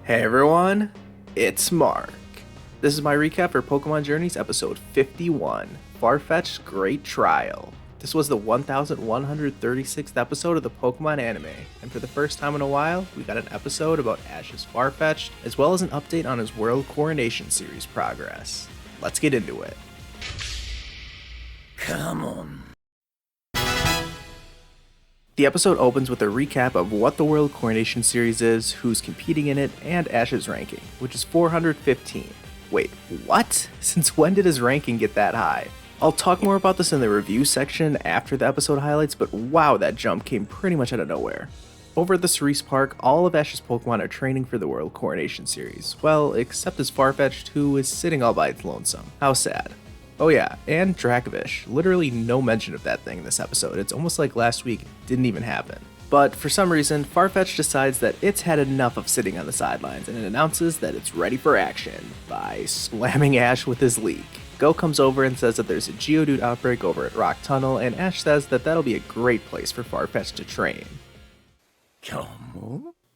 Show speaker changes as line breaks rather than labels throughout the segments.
Hey everyone, it's Mark. This is my recap for Pokémon Journeys episode 51, Farfetch'd Great Trial. This was the 1136th episode of the Pokémon anime, and for the first time in a while, we got an episode about Ash's Farfetch'd, as well as an update on his World Coronation Series progress. Let's get into it. KAMON. The episode opens with a recap of what the World Coronation Series is, who's competing in it, and Ash's ranking, which is 415. Wait, what? Since when did his ranking get that high? I'll talk more about this in the review section after the episode highlights, but wow, that jump came pretty much out of nowhere. Over at the Cerise Park, all of Ash's Pokemon are training for the World Coronation Series. Well, except his Farfetch'd, who is sitting all by its lonesome. How sad. Oh yeah, and Dracovish. Literally no mention of that thing in this episode. It's almost like last week didn't even happen. But for some reason, Farfetch'd decides that it's had enough of sitting on the sidelines, and it announces that it's ready for action by slamming Ash with his Leek. Go comes over and says that there's a Geodude outbreak over at Rock Tunnel, and Ash says that that'll be a great place for Farfetch'd to train.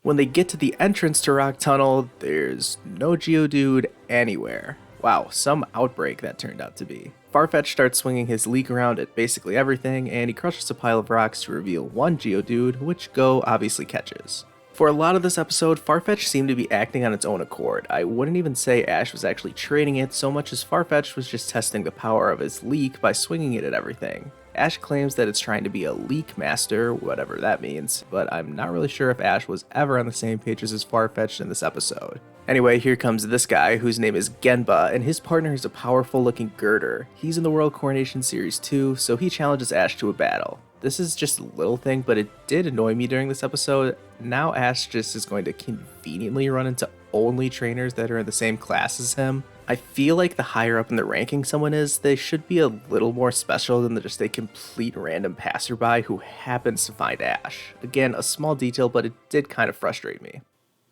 When they get to the entrance to Rock Tunnel, there's no Geodude anywhere. Wow, some outbreak that turned out to be. Farfetch'd starts swinging his Leek around at basically everything, and he crushes a pile of rocks to reveal one Geodude, which Go obviously catches. For a lot of this episode, Farfetch'd seemed to be acting on its own accord. I wouldn't even say Ash was actually training it so much as Farfetch'd was just testing the power of his Leek by swinging it at everything. Ash claims that it's trying to be a Leek Master, whatever that means, but I'm not really sure if Ash was ever on the same page as his Farfetch'd in this episode. Anyway, here comes this guy, whose name is Genba, and his partner is a powerful looking Girder. He's in the World Coronation Series too, so he challenges Ash to a battle. This is just a little thing, but it did annoy me during this episode. Now Ash just is going to conveniently run into only trainers that are in the same class as him. I feel like the higher up in the ranking someone is, they should be a little more special than just a complete random passerby who happens to find Ash. Again, a small detail, but it did kind of frustrate me.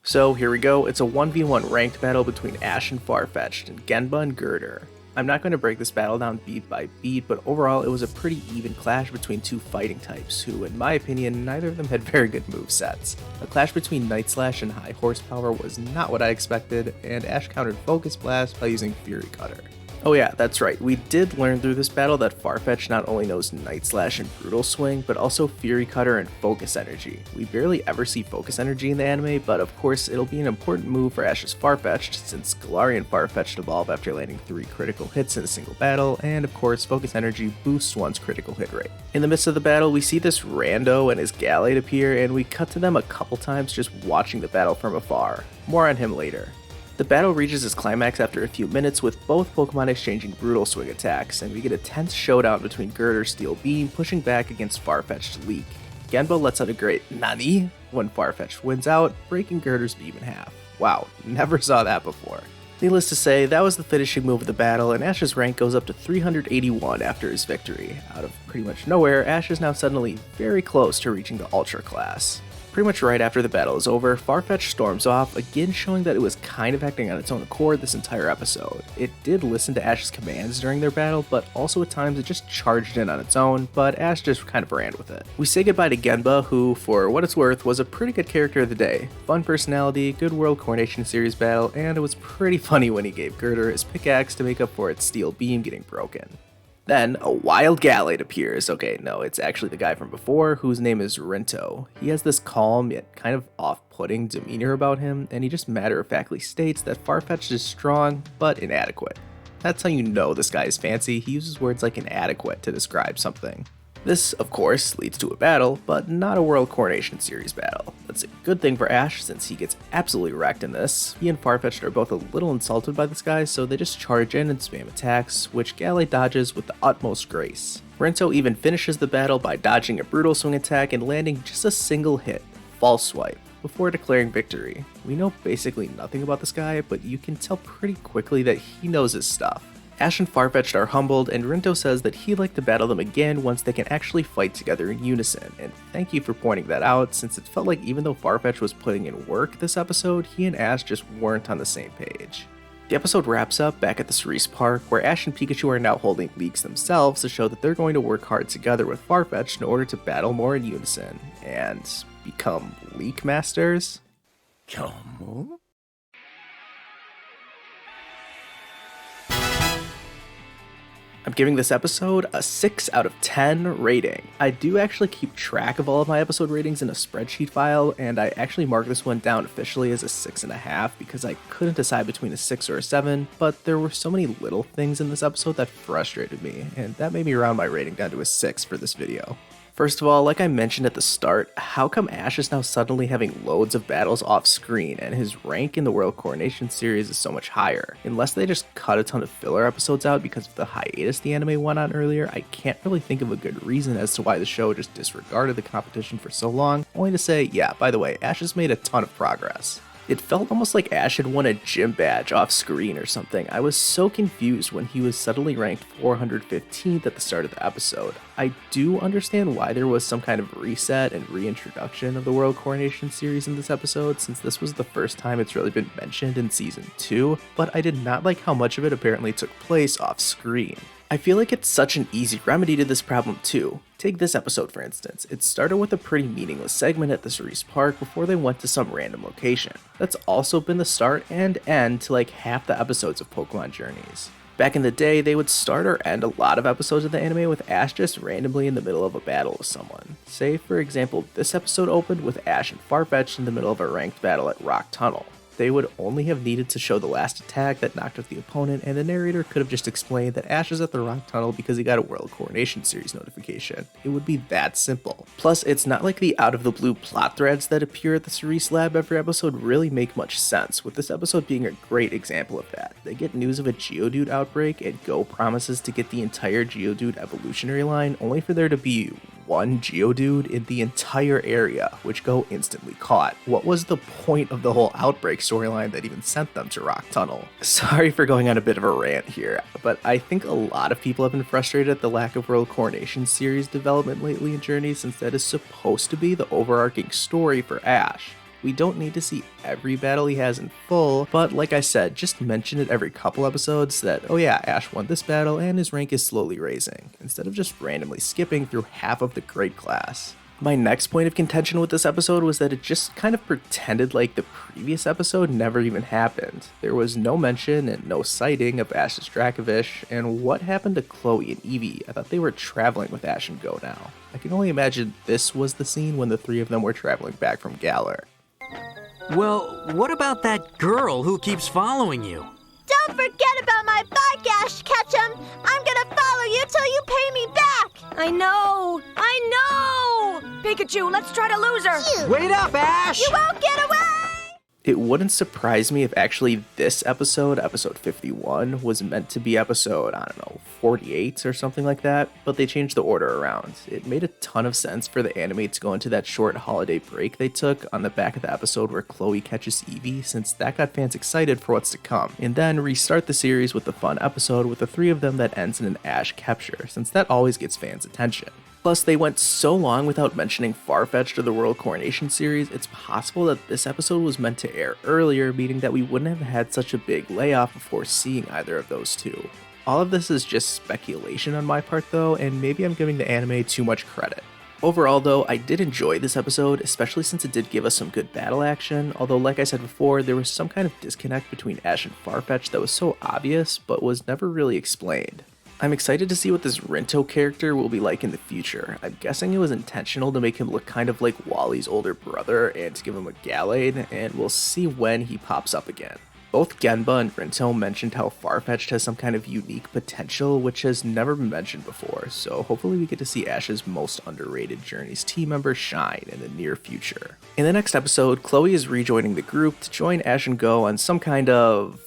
So here we go, it's a 1v1 ranked battle between Ash and Farfetch'd and Genba and Girder. I'm not going to break this battle down beat by beat, but overall it was a pretty even clash between two fighting types who, in my opinion, neither of them had very good movesets. A clash between Night Slash and High Horsepower was not what I expected, and Ash countered Focus Blast by using Fury Cutter. Oh yeah, that's right, we did learn through this battle that Farfetch'd not only knows Night Slash and Brutal Swing, but also Fury Cutter and Focus Energy. We barely ever see Focus Energy in the anime, but of course it'll be an important move for Ash's Farfetch'd, since Galarian Farfetch'd evolve after landing 3 critical hits in a single battle, and of course Focus Energy boosts one's critical hit rate. In the midst of the battle, we see this rando and his Gallade appear, and we cut to them a couple times just watching the battle from afar. More on him later. The battle reaches its climax after a few minutes with both Pokemon exchanging Brutal Swing attacks, and we get a tense showdown between Girder's Steel Beam pushing back against Farfetch'd's Leek. Genba lets out a great "Nani" when Farfetch'd wins out, breaking Girder's beam in half. Wow, never saw that before. Needless to say, that was the finishing move of the battle, and Ash's rank goes up to 381 after his victory. Out of pretty much nowhere, Ash is now suddenly very close to reaching the Ultra class. Pretty much right after the battle is over, Farfetch'd storms off, again showing that it was kind of acting on its own accord this entire episode. It did listen to Ash's commands during their battle, but also at times it just charged in on its own, but Ash just kind of ran with it. We say goodbye to Genba, who, for what it's worth, was a pretty good character of the day. Fun personality, good World Coronation Series battle, and it was pretty funny when he gave Girder his pickaxe to make up for its steel beam getting broken. Then, a wild Gallade appears. Okay, no, it's actually the guy from before, whose name is Rinto. He has this calm, yet kind of off-putting demeanor about him, and he just matter-of-factly states that Farfetch'd is strong, but inadequate. That's how you know this guy is fancy. He uses words like inadequate to describe something. This, of course, leads to a battle, but not a World Coronation Series battle. That's a good thing for Ash, since he gets absolutely wrecked in this. He and Farfetch'd are both a little insulted by this guy, so they just charge in and spam attacks, which Gallade dodges with the utmost grace. Rinto even finishes the battle by dodging a Brutal Swing attack and landing just a single hit, False Swipe, before declaring victory. We know basically nothing about this guy, but you can tell pretty quickly that he knows his stuff. Ash and Farfetch'd are humbled, and Rinto says that he'd like to battle them again once they can actually fight together in unison, and thank you for pointing that out, since it felt like even though Farfetch'd was putting in work this episode, he and Ash just weren't on the same page. The episode wraps up back at the Cerise Park, where Ash and Pikachu are now holding Leeks themselves to show that they're going to work hard together with Farfetch'd in order to battle more in unison, and become Leek Masters. KAMON? giving this episode a 6 out of 10 rating. I do actually keep track of all of my episode ratings in a spreadsheet file, and I actually marked this one down officially as a 6.5 because I couldn't decide between a 6 or a 7, but there were so many little things in this episode that frustrated me, and that made me round my rating down to a 6 for this video. First of all, like I mentioned at the start, how come Ash is now suddenly having loads of battles off screen and his rank in the World Coronation series is so much higher? Unless they just cut a ton of filler episodes out because of the hiatus the anime went on earlier, I can't really think of a good reason as to why the show just disregarded the competition for so long, only to say, yeah, by the way, Ash has made a ton of progress. It felt almost like Ash had won a gym badge off screen or something. I was so confused when he was suddenly ranked 415th at the start of the episode. I do understand why there was some kind of reset and reintroduction of the World Coronation series in this episode, since this was the first time it's really been mentioned in Season 2, but I did not like how much of it apparently took place off screen. I feel like it's such an easy remedy to this problem too. Take this episode for instance. It started with a pretty meaningless segment at the Cerise Park before they went to some random location. That's also been the start and end to like half the episodes of Pokémon Journeys. Back in the day, they would start or end a lot of episodes of the anime with Ash just randomly in the middle of a battle with someone. Say, for example, this episode opened with Ash and Farfetch'd in the middle of a ranked battle at Rock Tunnel. They would only have needed to show the last attack that knocked out the opponent, and the narrator could have just explained that Ash is at the Rock Tunnel because he got a World Coronation series notification. It would be that simple. Plus, it's not like the out-of-the-blue plot threads that appear at the Cerise Lab every episode really make much sense, with this episode being a great example of that. They get news of a Geodude outbreak, and Go promises to get the entire Geodude evolutionary line, only for there to be one Geodude in the entire area, which Go instantly caught. What was the point of the whole outbreak storyline that even sent them to Rock Tunnel? Sorry for going on a bit of a rant here, but I think a lot of people have been frustrated at the lack of World Coronation series development lately in Journeys, since that is supposed to be the overarching story for Ash. We don't need to see every battle he has in full, but like I said, just mention it every couple episodes that, oh yeah, Ash won this battle and his rank is slowly raising, instead of just randomly skipping through half of the grade class. My next point of contention with this episode was that it just kind of pretended like the previous episode never even happened. There was no mention and no sighting of Ash's Dracovish, and what happened to Chloe and Eevee? I thought they were traveling with Ash and Go now. I can only imagine this was the scene when the three of them were traveling back from Galar.
Well, what about that girl who keeps following you?
Don't forget about my bike, Ash Ketchum! I'm gonna follow you till you pay me back!
I know! Pikachu, let's try to lose her!
Wait up, Ash!
You won't get away!
It wouldn't surprise me if actually this episode, episode 51, was meant to be episode, 48 or something like that, but they changed the order around. It made a ton of sense for the anime to go into that short holiday break they took on the back of the episode where Chloe catches Eevee, since that got fans excited for what's to come, and then restart the series with the fun episode with the three of them that ends in an Ash capture, since that always gets fans' attention. Plus, they went so long without mentioning Farfetch'd or the World Coronation series, it's possible that this episode was meant to air earlier, meaning that we wouldn't have had such a big layoff before seeing either of those two. All of this is just speculation on my part though, and maybe I'm giving the anime too much credit. Overall though, I did enjoy this episode, especially since it did give us some good battle action, although like I said before, there was some kind of disconnect between Ash and Farfetch'd that was so obvious, but was never really explained. I'm excited to see what this Rinto character will be like in the future. I'm guessing it was intentional to make him look kind of like Wally's older brother and to give him a Gallade, and we'll see when he pops up again. Both Genba and Rinto mentioned how Farfetch'd has some kind of unique potential, which has never been mentioned before, so hopefully we get to see Ash's most underrated Journeys team member shine in the near future. In the next episode, Chloe is rejoining the group to join Ash and Go on some kind of...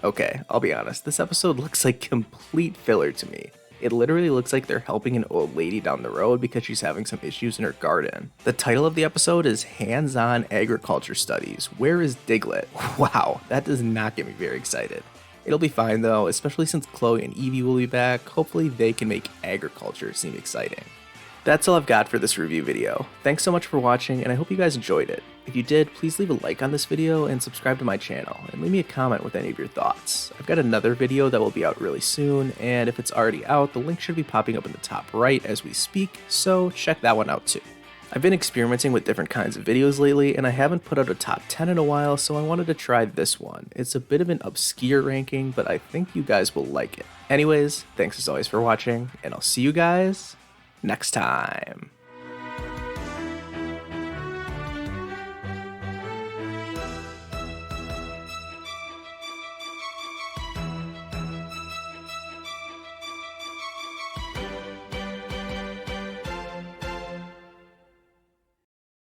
Okay, I'll be honest, this episode looks like complete filler to me. It literally looks like they're helping an old lady down the road because she's having some issues in her garden. The title of the episode is Hands-On Agriculture Studies. Where is Diglett? Wow, that does not get me very excited. It'll be fine though, especially since Chloe and Eevee will be back. Hopefully they can make agriculture seem exciting. That's all I've got for this review video. Thanks so much for watching, and I hope you guys enjoyed it. If you did, please leave a like on this video and subscribe to my channel, and leave me a comment with any of your thoughts. I've got another video that will be out really soon, and if it's already out, the link should be popping up in the top right as we speak, so check that one out too. I've been experimenting with different kinds of videos lately, and I haven't put out a top 10 in a while, so I wanted to try this one. It's a bit of an obscure ranking, but I think you guys will like it. Anyways, thanks as always for watching, and I'll see you guys next time.